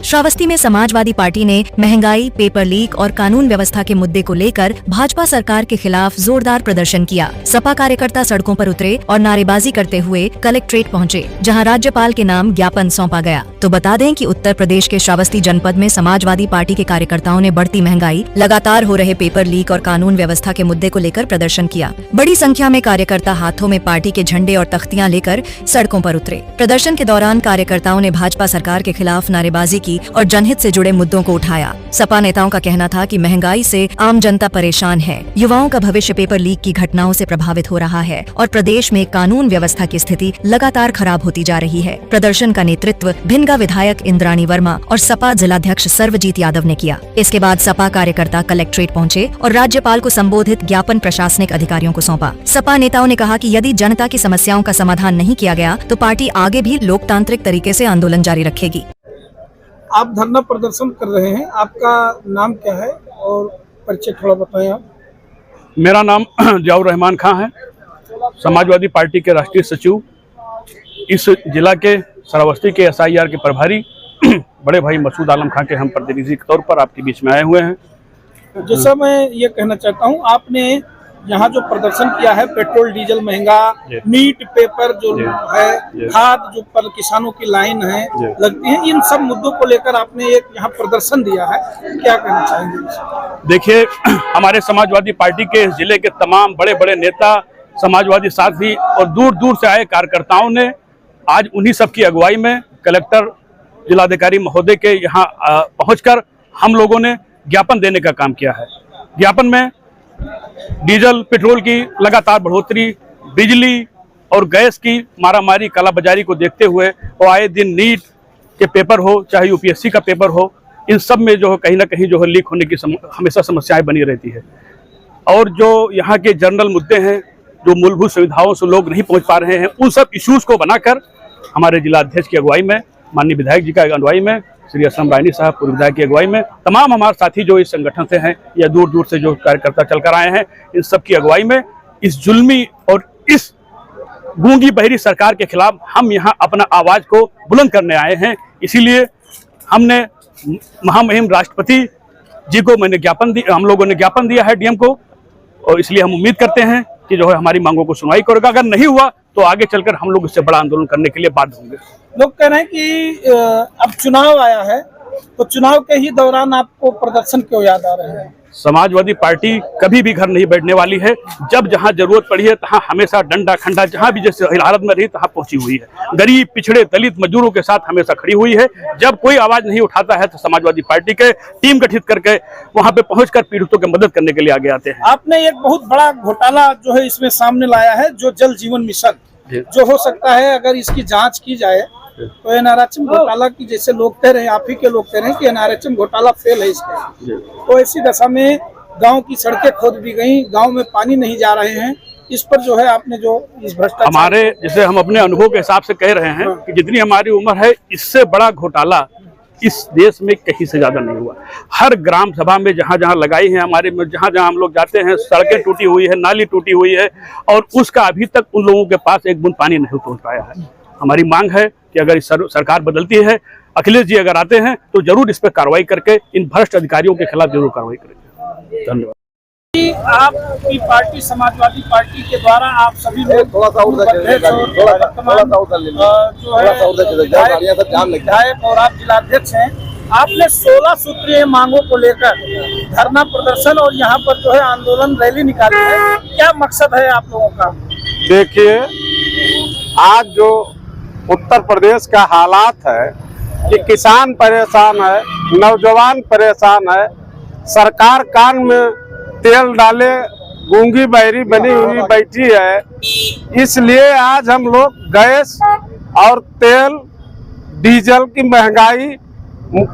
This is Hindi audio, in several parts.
श्रावस्ती में समाजवादी पार्टी ने महंगाई, पेपर लीक और कानून व्यवस्था के मुद्दे को लेकर भाजपा सरकार के खिलाफ जोरदार प्रदर्शन किया। सपा कार्यकर्ता सड़कों पर उतरे और नारेबाजी करते हुए कलेक्ट्रेट पहुंचे, जहां राज्यपाल के नाम ज्ञापन सौंपा गया। तो बता दें कि उत्तर प्रदेश के श्रावस्ती जनपद में समाजवादी पार्टी के कार्यकर्ताओं ने बढ़ती महंगाई, लगातार हो रहे पेपर लीक और कानून व्यवस्था के मुद्दे को लेकर प्रदर्शन किया। बड़ी संख्या में कार्यकर्ता हाथों में पार्टी के झंडे और तख्तियां लेकर सड़कों पर उतरे। प्रदर्शन के दौरान कार्यकर्ताओं ने भाजपा सरकार के खिलाफ नारेबाजी की और जनहित से जुड़े मुद्दों को उठाया। सपा नेताओं का कहना था कि महंगाई से आम जनता परेशान है, युवाओं का भविष्य पेपर लीक की घटनाओं से प्रभावित हो रहा है और प्रदेश में कानून व्यवस्था की स्थिति लगातार खराब होती जा रही है। प्रदर्शन का नेतृत्व भिनगा विधायक इंद्राणी वर्मा और सपा जिलाध्यक्ष सर्वजीत यादव ने किया। इसके बाद सपा कार्यकर्ता कलेक्ट्रेट पहुंचे और राज्यपाल को संबोधित ज्ञापन प्रशासनिक अधिकारियों को सौंपा। सपा नेताओं ने कहा कि यदि जनता की समस्याओं का समाधान नहीं किया गया तो पार्टी आगे भी लोकतांत्रिक तरीके से आंदोलन जारी रखेगी। आप धरना प्रदर्शन कर रहे हैं, आपका नाम क्या है और परिचय थोड़ा बताएं आप। मेरा नाम जियाउर रहमान खां है, समाजवादी पार्टी के राष्ट्रीय सचिव, इस जिला के श्रावस्ती के SIR के प्रभारी बड़े भाई मसूद आलम खां के हम प्रतिनिधि के तौर पर आपके बीच में आए हुए हैं। जैसा मैं ये कहना चाहता हूँ, आपने यहाँ जो प्रदर्शन किया है, पेट्रोल डीजल महंगा, मीट पेपर जो है, खाद जो पर किसानों की लाइन है लगती है, इन सब मुद्दों को लेकर आपने एक यहाँ प्रदर्शन दिया है, क्या कहना चाहेंगे? देखिए, हमारे समाजवादी पार्टी के जिले के तमाम बड़े बड़े नेता, समाजवादी साथी और दूर दूर से आए कार्यकर्ताओं ने आज उन्हीं सब की अगुवाई में कलेक्टर जिलाधिकारी महोदय के यहाँ पहुंचकर हम लोगों ने ज्ञापन देने का काम किया है। ज्ञापन में डीजल पेट्रोल की लगातार बढ़ोतरी, बिजली और गैस की मारामारी, कालाबाजारी को देखते हुए और आए दिन नीट के पेपर हो चाहे UPSC का पेपर हो, इन सब में जो है कहीं ना कहीं जो है लीक होने की हमेशा समस्याएं बनी रहती है। और जो यहाँ के जनरल मुद्दे हैं, जो मूलभूत सुविधाओं से लोग नहीं पहुँच पा रहे हैं, उन सब इश्यूज को बनाकर हमारे जिलाध्यक्ष की अगुवाई में, माननीय विधायक जी का अगुवाई में, श्री असलम रायनी साहब पूर्व विधायक की अगुवाई में, तमाम हमारे साथी जो इस संगठन से हैं या दूर दूर से जो कार्यकर्ता चलकर आए हैं, इन सब की अगुवाई में इस जुल्मी और इस गूंगी बहरी सरकार के खिलाफ हम यहाँ अपना आवाज को बुलंद करने आए हैं। इसीलिए हमने महामहिम राष्ट्रपति जी को हम लोगों ने ज्ञापन दिया है DM को, और इसलिए हम उम्मीद करते हैं कि जो है हमारी मांगों को सुनवाई करेगा। अगर नहीं हुआ तो आगे चलकर हम लोग इससे बड़ा आंदोलन करने के लिए बाध्य होंगे। लोग कह रहे हैं कि अब चुनाव आया है, तो चुनाव के ही दौरान आपको प्रदर्शन क्यों याद आ रहे हैं? समाजवादी पार्टी कभी भी घर नहीं बैठने वाली है। जब जहां जरूरत पड़ी है तहां हमेशा डंडा खंडा जहां भी जैसे हालत में रही तहां पहुंची हुई है। गरीब, पिछड़े, दलित, मजदूरों के साथ हमेशा खड़ी हुई है। जब कोई आवाज नहीं उठाता है तो समाजवादी पार्टी के टीम गठित करके वहां पे पहुंचकर पीड़ितों की मदद करने के लिए आगे आते हैं। आपने एक बहुत बड़ा घोटाला जो है इसमें सामने लाया है, जो जल जीवन मिशन, जो हो सकता है अगर इसकी जाँच की जाए तो NRHM घोटाला की, जैसे लोग कह रहे हैं, आप ही के लोग कह रहे हैं कि NRHM घोटाला फेल है इसका, तो ऐसी दशा में गांव की सड़कें खोद दी गई, गांव में पानी नहीं जा रहे हैं, इस पर जो है आपने जो इस भ्रष्टाचार, हमारे जैसे हम अपने अनुभव के हिसाब से कह रहे हैं कि जितनी हमारी उम्र है, इससे बड़ा घोटाला इस देश में कहीं से ज्यादा नहीं हुआ। हर ग्राम सभा में जहाँ जहाँ लगाई है, हमारे में जहाँ जहाँ हम लोग जाते हैं, सड़कें टूटी हुई है, नाली टूटी हुई है, और उसका अभी तक उन लोगों के पास एक बूंद पानी नहीं पहुँच पाया है। हमारी मांग है कि अगर इस सरकार बदलती है, अखिलेश जी अगर आते हैं तो जरूर इस पर कार्रवाई करके इन भ्रष्ट अधिकारियों के खिलाफ जरूर कार्रवाई करेंगे। धन्यवाद। आपकी पार्टी समाजवादी पार्टी के द्वारा आप सभी लोग विधायक और आप जिलाध्यक्ष हैं, आपने 16 सूत्रीय मांगों को लेकर धरना प्रदर्शन और यहाँ पर जो है आंदोलन रैली निकाली है, क्या मकसद है आप लोगों का? देखिए, आज जो उत्तर प्रदेश का हालात है कि किसान परेशान है, नौजवान परेशान है, सरकार कान में तेल डाले गूंगी बहरी बनी हुई बैठी है। इसलिए आज हम लोग गैस और तेल डीजल की महंगाई,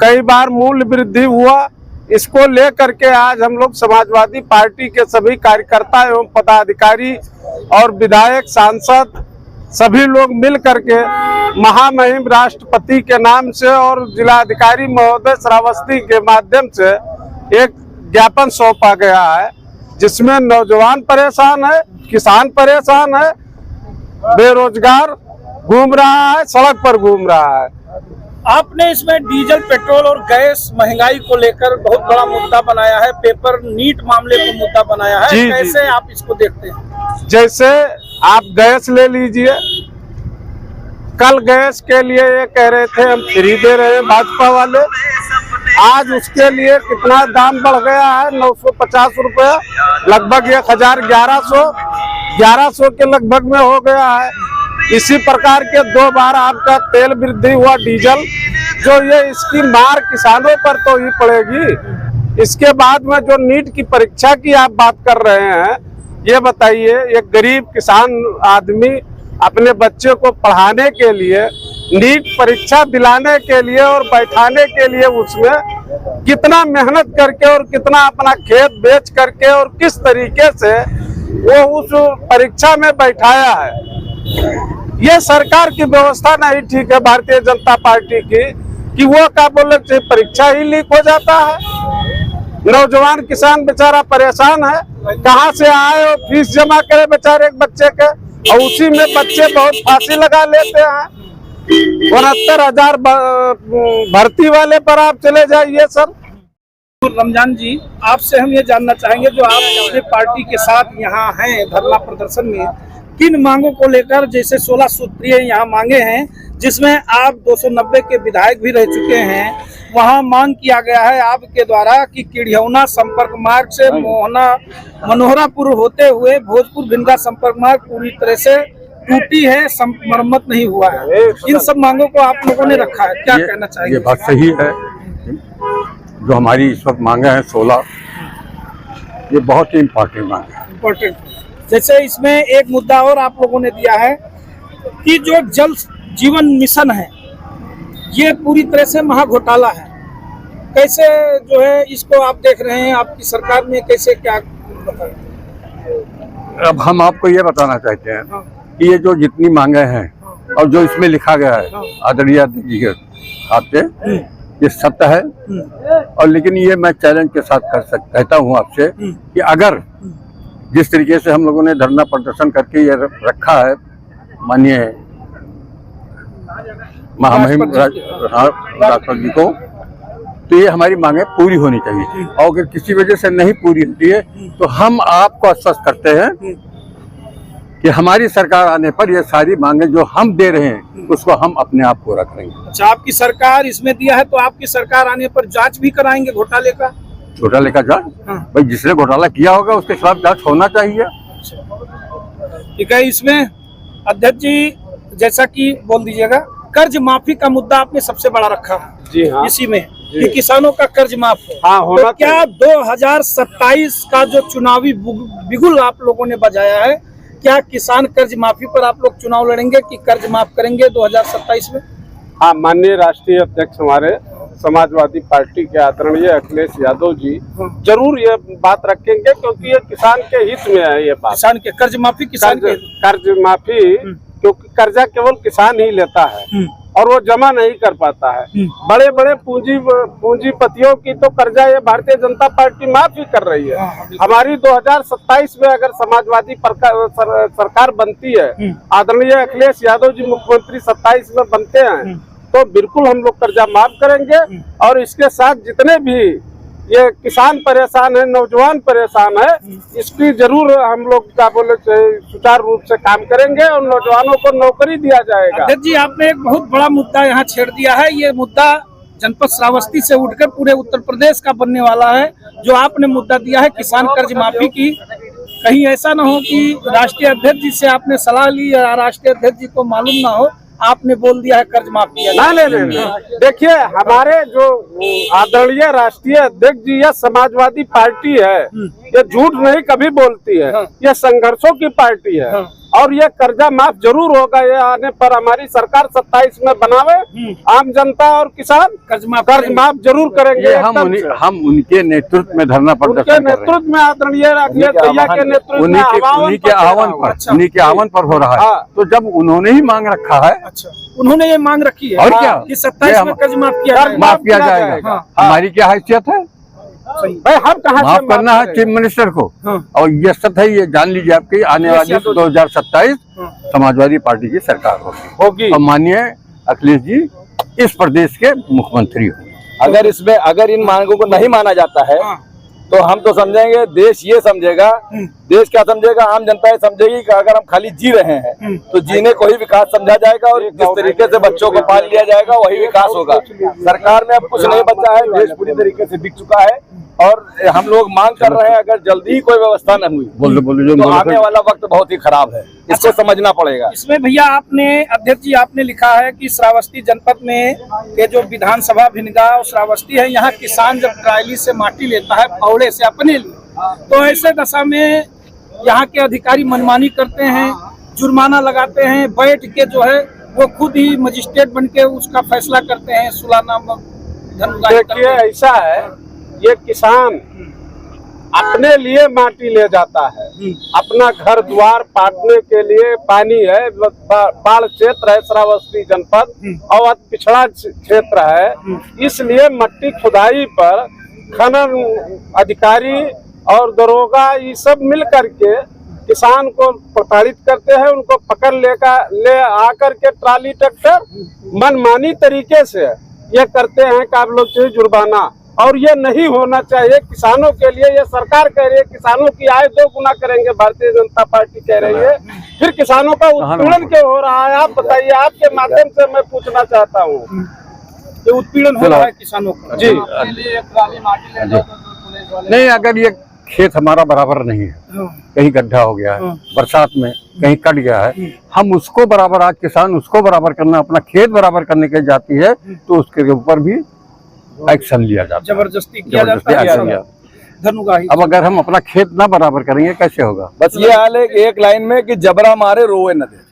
कई बार मूल्य वृद्धि हुआ, इसको लेकर के आज हम लोग समाजवादी पार्टी के सभी कार्यकर्ता एवं पदाधिकारी और विधायक, सांसद सभी लोग मिल करके महामहिम राष्ट्रपति के नाम से और जिलाधिकारी महोदय श्रावस्ती के माध्यम से एक ज्ञापन सौंपा गया है, जिसमें नौजवान परेशान है, किसान परेशान है, बेरोजगार घूम रहा है, सड़क पर घूम रहा है। आपने इसमें डीजल, पेट्रोल और गैस महंगाई को लेकर बहुत बड़ा मुद्दा बनाया है, पेपर नीट मामले को मुद्दा बनाया है। जी, जी, कैसे जी। आप इसको देखते हैं? जैसे आप गैस ले लीजिए, कल गैस के लिए ये कह रहे थे हम फ्री दे रहे हैं भाजपा वाले, आज उसके लिए कितना दाम बढ़ गया है, 950 रुपया, लगभग 1100 के लगभग में हो गया है। इसी प्रकार के 2 बार आपका तेल वृद्धि हुआ, डीजल, जो ये इसकी मार किसानों पर तो ही पड़ेगी। इसके बाद में जो नीट की परीक्षा की आप बात कर रहे हैं, ये बताइए, एक गरीब किसान आदमी अपने बच्चे को पढ़ाने के लिए, नीट परीक्षा दिलाने के लिए और बैठाने के लिए उसमें कितना मेहनत करके और कितना अपना खेत बेच करके और किस तरीके से वो उस परीक्षा में बैठाया है। ये सरकार की व्यवस्था नहीं ठीक है भारतीय जनता पार्टी की, कि वो क्या बोले परीक्षा ही लीक हो जाता है। नौजवान किसान बेचारा परेशान है, कहाँ से आए और फीस जमा करे बेचारे एक बच्चे के, और उसी में बच्चे बहुत फांसी लगा लेते हैं। 69,000 भर्ती वाले पर आप चले जाइए सर। रमजान जी, आपसे हम ये जानना चाहेंगे, जो आप अपने पार्टी के साथ यहाँ हैं धरना प्रदर्शन में, किन मांगों को लेकर, जैसे 16 सूत्रीय यहाँ मांगे हैं, जिसमें आप 290 के विधायक भी रह चुके हैं, वहाँ मांग किया गया है आपके द्वारा कि किडियौना संपर्क मार्ग से मनोहरापुर होते हुए भोजपुर भिंडा संपर्क मार्ग पूरी तरह से टूटी है, मरम्मत नहीं हुआ है। इन सब मांगों को आप लोगों ने रखा है, क्या कहना चाहेंगे? ये बात सही है, जो हमारी इस वक्त मांगे हैं 16, ये बहुत ही इम्पोर्टेंट मांगे हैं। इम्पोर्टेंट। जैसे इसमें एक मुद्दा और आप लोगों ने दिया है कि जो जल जीवन मिशन है, ये पूरी तरह से महा घोटाला है। कैसे जो है इसको आप देख रहे हैं, आपकी सरकार में कैसे क्या बताएं? अब हम आपको ये बताना चाहते हैं हाँ। कि ये जो जितनी मांगे हैं और जो इसमें लिखा गया है हाँ। आदरणीय जी के हाथ से, ये सत्य है। और लेकिन ये मैं चैलेंज के साथ कहता हूँ आपसे कि अगर जिस तरीके से हम लोगों ने धरना प्रदर्शन करके ये रखा है माननीय महामहिम राष्ट्रपति जी को, तो ये हमारी मांगे पूरी होनी चाहिए। और अगर किसी वजह से नहीं पूरी होती है तो हम आपको आश्वस्त करते हैं कि हमारी सरकार आने पर ये सारी मांगे जो हम दे रहे हैं उसको हम अपने आप पूरा करेंगे। अच्छा, आपकी सरकार इसमें दिया है, तो आपकी सरकार आने पर जांच भी कराएंगे घोटाले का? घोटाले का जांच? हाँ। भाई जिसने घोटाला किया होगा उसके खिलाफ जांच होना चाहिए। ठीक है। इसमें अध्यक्ष जी, जैसा कि बोल दीजिएगा, कर्ज माफी का मुद्दा आपने सबसे बड़ा रखा है। जी हाँ, इसी में कि किसानों का कर्ज माफ हो। हाँ, होना तो क्या 2027 का जो चुनावी बिगुल आप लोगों ने बजाया है, क्या किसान कर्ज माफी पर आप लोग चुनाव लड़ेंगे कि कर्ज माफ करेंगे 2027 में? हाँ, माननीय राष्ट्रीय अध्यक्ष हमारे समाजवादी पार्टी के आदरणीय अखिलेश यादव जी जरूर ये बात रखेंगे, क्योंकि ये किसान के हित में है। ये बात किसान के कर्ज माफी, किसान के कर्ज माफी, क्योंकि कर्जा केवल किसान ही लेता है और वो जमा नहीं कर पाता है। बड़े बड़े पूंजीपतियों की तो कर्जा ये भारतीय जनता पार्टी माफ ही कर रही है। हमारी 2027 में अगर समाजवादी सरकार बनती है, आदरणीय अखिलेश यादव जी मुख्यमंत्री 27 में बनते हैं, तो बिल्कुल हम लोग कर्जा माफ करेंगे। और इसके साथ जितने भी ये किसान परेशान है, नौजवान परेशान है, इसकी जरूर हम लोग क्या बोले सुचारू रूप से काम करेंगे और नौजवानों को नौकरी दिया जाएगा। अध्यक्ष जी, आपने एक बहुत बड़ा मुद्दा यहाँ छेड़ दिया है। ये मुद्दा जनपद श्रावस्ती से उठकर पूरे उत्तर प्रदेश का बनने वाला है। जो आपने मुद्दा दिया है किसान कर्ज माफी की, कहीं ऐसा न हो कि राष्ट्रीय अध्यक्ष जी से आपने सलाह ली या राष्ट्रीय अध्यक्ष जी को मालूम ना हो, आपने बोल दिया है कर्ज माफ किया। नहीं, देखिए, हमारे जो आदरणीय राष्ट्रीय अध्यक्ष जी, यह समाजवादी पार्टी है, ये झूठ नहीं कभी बोलती है, ये संघर्षों की पार्टी है। और ये कर्जा माफ जरूर होगा। ये आने पर हमारी सरकार 27 में बनावे, आम जनता और किसान कर्ज माफ जरूर करेंगे। हम उनके नेतृत्व में धरना प्रदर्शन कर रहे हैं। नेतृत्व में आदरणीय अखिलेश भैया के नेतृत्व में, उन्हीं के आह्वान पर हो रहा है। तो जब उन्होंने ही मांग रखा है, अच्छा, उन्होंने ये मांग रखी है और क्या कि 27 में कर्ज माफ किया जाएगा। हमारी क्या हैसियत है? भाई, हम कहाँ माफ करना है चीफ मिनिस्टर को। और ये सत्य है, ये जान लीजिए, आपकी आने वाली 2027 समाजवादी पार्टी की सरकार होगी। और माननीय अखिलेश जी इस प्रदेश के मुख्यमंत्री हो। अगर इन मांगों को नहीं माना जाता है तो हम तो समझेंगे, देश ये समझेगा, देश क्या समझेगा, आम जनता ये समझेगी कि अगर हम खाली जी रहे हैं तो जीने को ही विकास समझा जाएगा और जिस तरीके से बच्चों को पाल लिया जाएगा वही विकास होगा। सरकार में अब कुछ नहीं बचा है, देश पूरी तरीके से बिक चुका है और हम लोग मांग कर रहे हैं अगर जल्दी ही कोई व्यवस्था न हुई तो आने वाला वक्त बहुत ही खराब है, इसको समझना पड़ेगा। इसमें भैया आपने अध्यक्ष जी आपने लिखा है कि श्रावस्ती जनपद में के जो विधानसभा भिनगांव और श्रावस्ती है, यहाँ किसान जब ट्रायली से माटी लेता है फावड़े से अपने लिए, तो ऐसे दशा में यहाँ के अधिकारी मनमानी करते हैं, जुर्माना लगाते हैं, बैठ के जो है वो खुद ही मजिस्ट्रेट बन के उसका फैसला करते हैं, सुलाना देखिए ऐसा है, ये किसान अपने लिए माटी ले जाता है, अपना घर द्वार पाटने के लिए, पानी है, बाढ़ क्षेत्र है श्रावस्ती जनपद और पिछड़ा क्षेत्र है, इसलिए मट्टी खुदाई पर खनन अधिकारी और दरोगा ये सब मिल करके किसान को प्रताड़ित करते हैं, उनको पकड़ ले आकर के ट्राली ट्रैक्टर मनमानी तरीके से ये करते हैं कि आप लोग चाहिए जुर्माना, और ये नहीं होना चाहिए किसानों के लिए। ये सरकार कह रही है किसानों की आय 2 गुना करेंगे, भारतीय जनता पार्टी कह रही है, फिर किसानों का उत्पीड़न क्यों हो रहा है? आप बताइए, आपके माध्यम से मैं पूछना चाहता हूँ। ये उत्पीड़न हो रहा है किसानों का जी नहीं, अगर ये खेत हमारा बराबर नहीं है, कहीं गड्ढा हो गया है बरसात में, कहीं कट गया है, हम उसको बराबर, आज किसान उसको बराबर करना, अपना खेत बराबर करने के जाती है तो उसके ऊपर भी एक्शन लिया जाता है, जबरदस्ती किया जाता है, धनुगाही। अब अगर हम अपना खेत ना बराबर करेंगे कैसे होगा? बस ये हाल है कि एक लाइन में कि जबरा मारे रोए न दे।